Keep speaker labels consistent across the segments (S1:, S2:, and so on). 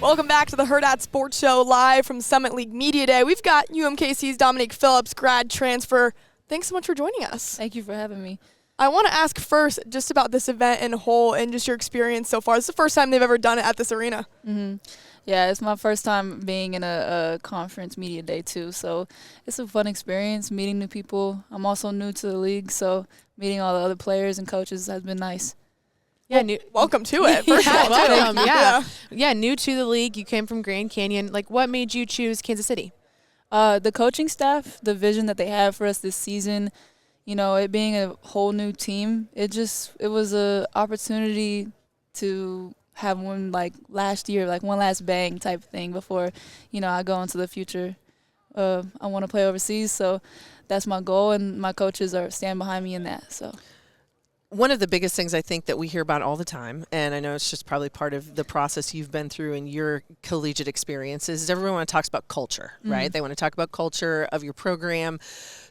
S1: Welcome back to the Hurrdat Sports Show live from Summit League Media Day. We've got UMKC's Dominique Phillips, grad transfer. Thanks so much for joining us.
S2: Thank you for having me.
S1: I want to ask first just about this event in whole and just your experience so far. This is the first time they've ever done it at this arena.
S2: Mm-hmm. Yeah, it's my first time being in a conference media day too, so it's a fun experience, meeting new people. I'm also new to the league, so meeting all the other players and coaches has been nice.
S1: Yeah, welcome to it. First of all,
S3: welcome. Yeah, new to the league. You came from Grand Canyon. Like, what made you choose Kansas City?
S2: The coaching staff, the vision that they have for us this season, you know, it being a whole new team, it was a opportunity to have one like last year, like one last bang type thing before, you know, I go into the future. I want to play overseas, so that's my goal, and my coaches stand behind me in that. So.
S4: One of the biggest things I think that we hear about all the time, and I know it's just probably part of the process you've been through in your collegiate experiences, is everyone talks about culture, right? They want to talk about culture of your program.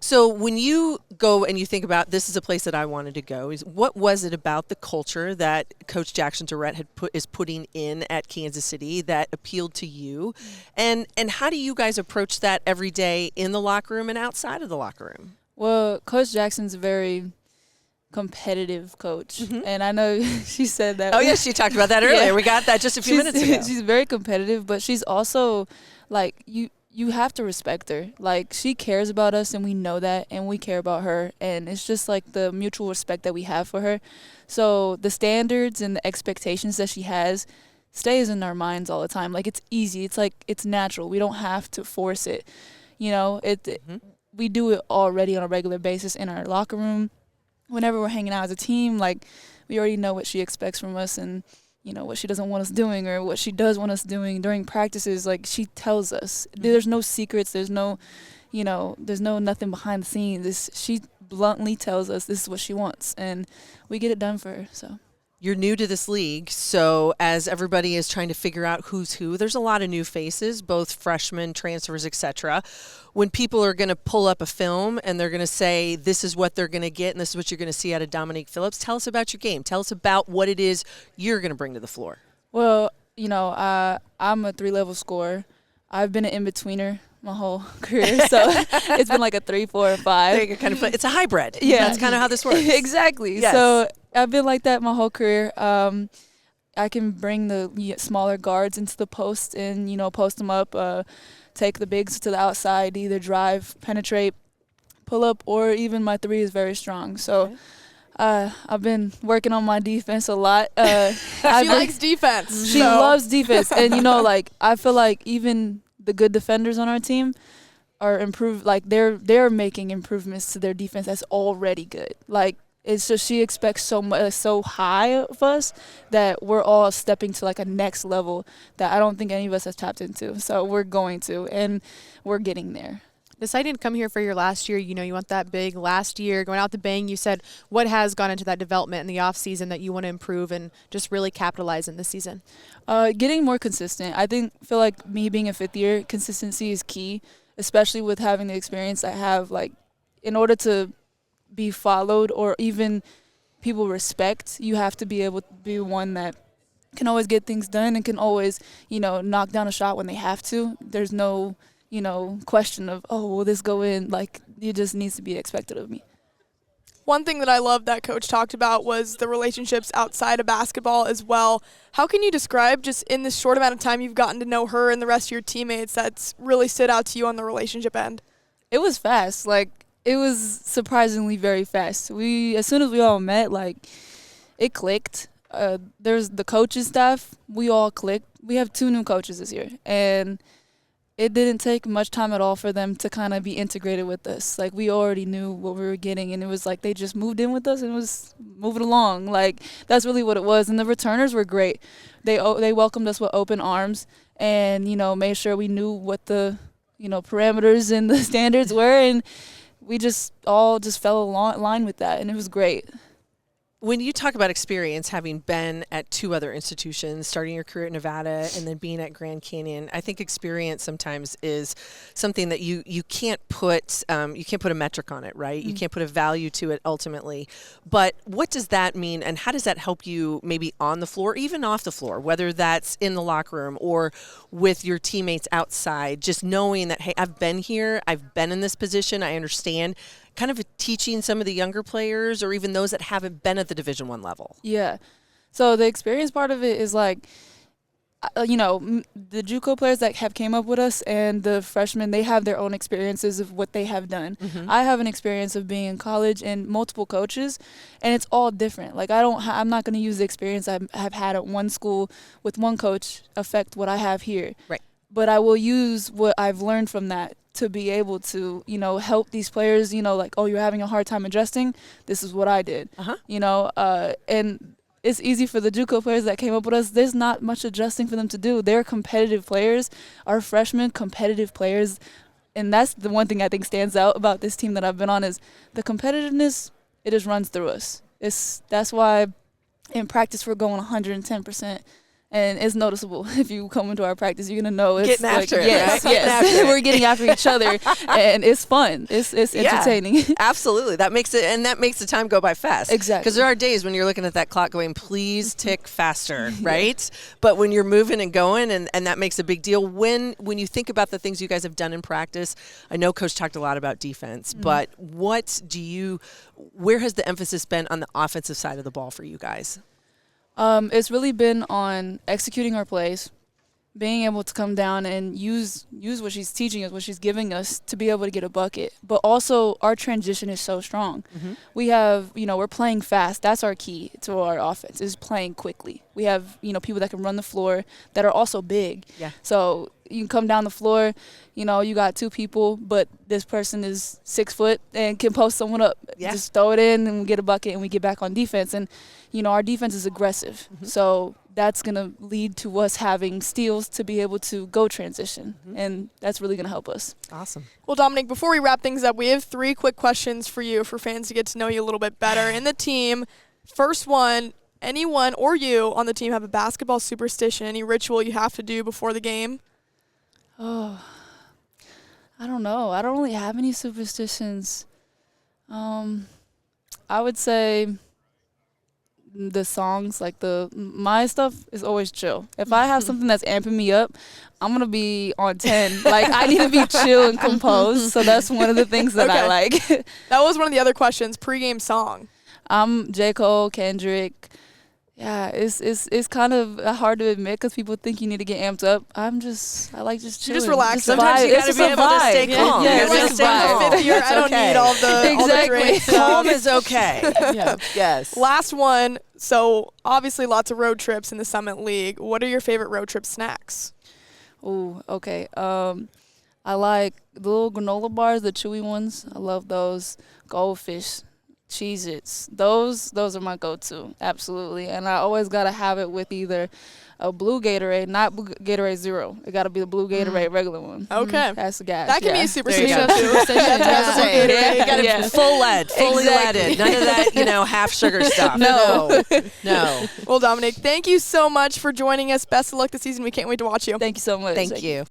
S4: So when you go and you think about this is a place that I wanted to go, what was it about the culture that Coach Jackson Hurrdat is putting in at Kansas City that appealed to you? And how do you guys approach that every day in the locker room and outside of the locker room?
S2: Well, Coach Jackson's very competitive coach, and I know she said that.
S4: Oh yeah, she talked about that earlier.
S2: Yeah.
S4: We got that just a few minutes ago.
S2: She's very competitive, but she's also like you have to respect her. Like, she cares about us, and we know that, and we care about her, and it's just like the mutual respect that we have for her. So the standards and the expectations that she has stays in our minds all the time. Like, it's easy. It's like it's natural. We don't have to force it. You know, we do it already on a regular basis in our locker room. Whenever we're hanging out as a team, like, we already know what she expects from us, and, you know, what she doesn't want us doing or what she does want us doing during practices. Like, she tells us. There's no secrets. There's no, you know, nothing behind the scenes. She bluntly tells us this is what she wants, and we get it done for her. So.
S4: You're new to this league, so as everybody is trying to figure out who's who, there's a lot of new faces, both freshmen, transfers, etc. When people are going to pull up a film and they're going to say this is what they're going to get and this is what you're going to see out of Dominique Phillips, tell us about your game. Tell us about what it is you're going to bring to the floor.
S2: Well, you know, I'm a 3-level scorer. I've been an in-betweener my whole career, so it's been like a 3, 4, or 5.
S4: It's a hybrid.
S2: Yeah,
S4: that's kind of how this works.
S2: Exactly.
S4: Yes.
S2: So I've been like that my whole career. I can bring the smaller guards into the post and, you know, post them up, take the bigs to the outside, either drive, penetrate, pull up, or even my 3 is very strong. So I've been working on my defense a lot.
S1: She likes defense.
S2: She loves defense. And, you know, like, I feel like even the good defenders on our team are improved. Like, they're making improvements to their defense that's already good. Like, it's just she expects so much, so high of us that we're all stepping to like a next level that I don't think any of us has tapped into. So we're going to, and we're getting there.
S3: Deciding to come here for your last year, you know, you want that big last year, going out the bang. You said, what has gone into that development in the off season that you want to improve and just really capitalize in this season?
S2: Getting more consistent. Feel like me being a 5th year, consistency is key, especially with having the experience I have. Like, in order to be followed or even people respect, you have to be able to be one that can always get things done and can always, you know, knock down a shot when they have to. There's no, you know, question of, oh, will this go in? Like, it just needs to be expected of me.
S1: One thing that I love that Coach talked about was the relationships outside of basketball as well. How can you describe, just in this short amount of time you've gotten to know her and the rest of your teammates, that's really stood out to you on the relationship end?
S2: It was fast. Like, it was surprisingly very fast. As soon as we all met, like, it clicked. There's the coaching staff. We all clicked. We have 2 new coaches this year, and it didn't take much time at all for them to kind of be integrated with us. Like, we already knew what we were getting, and it was like they just moved in with us and was moving along. Like, that's really what it was. And the returners were great. They welcomed us with open arms and, you know, made sure we knew what the, you know, parameters and the standards were, and we just all fell in line with that, and it was great.
S4: When you talk about experience, having been at 2 other institutions, starting your career at Nevada and then being at Grand Canyon, I think experience sometimes is something that you can't put a metric on it, right? You can't put a value to it ultimately. But what does that mean, and how does that help you maybe on the floor, even off the floor, whether that's in the locker room or with your teammates outside, just knowing that, hey, I've been here, I've been in this position, I understand, kind of teaching some of the younger players or even those that haven't been at the Division I level?
S2: Yeah. So the experience part of it is like, the JUCO players that have came up with us and the freshmen, they have their own experiences of what they have done. I have an experience of being in college and multiple coaches, and it's all different. Like I'm not going to use the experience I have had at one school with one coach affect what I have here.
S4: Right.
S2: But I will use what I've learned from that to be able to, help these players, like, oh, you're having a hard time adjusting. This is what I did, and it's easy for the JUCO players that came up with us. There's not much adjusting for them to do. They're competitive players. Our freshmen, competitive players. And that's the one thing I think stands out about this team that I've been on is the competitiveness, it just runs through us. That's why in practice we're going 110%. And it's noticeable. If you come into our practice, you're gonna know it's
S4: getting after it.
S2: Yes,
S4: right?
S2: yes. We're getting after each other, and it's fun. It's entertaining.
S4: Absolutely. That makes the time go by fast.
S2: Exactly.
S4: Because there are days when you're looking at that clock going, please tick faster, right? But when you're moving and going, and that makes a big deal. When you think about the things you guys have done in practice, I know Coach talked a lot about defense, but where has the emphasis been on the offensive side of the ball for you guys?
S2: It's really been on executing our plays, being able to come down and use what she's teaching us, what she's giving us to be able to get a bucket. But also our transition is so strong. We have, we're playing fast. That's our key to our offense is playing quickly. We have, people that can run the floor that are also big.
S4: Yeah.
S2: So you can come down the floor, you got 2 people, but this person is 6 foot and can post someone up.
S4: Yeah.
S2: Just throw it in and we get a bucket and we get back on defense. And, our defense is aggressive. So that's going to lead to us having steals to be able to go transition. And that's really going to help us.
S4: Awesome.
S1: Well, Dominique, before we wrap things up, we have 3 quick questions for you for fans to get to know you a little bit better. In the team, first one, anyone or you on the team have a basketball superstition, any ritual you have to do before the game?
S2: Oh, I don't know. I don't really have any superstitions. I would say the songs, like my stuff is always chill. If I have something that's amping me up, I'm going to be on 10. Like, I need to be chill and composed. So that's one of the things that I like.
S1: That was one of the other questions, pregame song.
S2: J. Cole, Kendrick. Yeah, it's kind of hard to admit because people think you need to get amped up. I like just chilling.
S1: You just relax.
S4: Sometimes you got to be able to stay calm.
S2: Yeah,
S1: You're like, I'm 5th year. I don't need all the drinks.
S4: Calm is okay.
S2: Yeah.
S4: Yes.
S1: Last one. So obviously lots of road trips in the Summit League. What are your favorite road trip snacks?
S2: Ooh, okay. I like the little granola bars, the chewy ones. I love those. Goldfish. Cheez-Its. Those are my go-to, absolutely. And I always got to have it with either a blue Gatorade, not blue Gatorade Zero. It got to be the blue Gatorade regular one.
S1: Okay.
S2: That's the gas.
S1: That can be a superstition,
S4: There
S1: too.
S4: you got to
S2: Yeah.
S4: full lead, fully
S2: Exactly.
S4: leaded. None of that, half sugar stuff.
S2: No.
S4: No.
S1: Well, Dominique, thank you so much for joining us. Best of luck this season. We can't wait to watch you.
S2: Thank you so much.
S4: Thank you.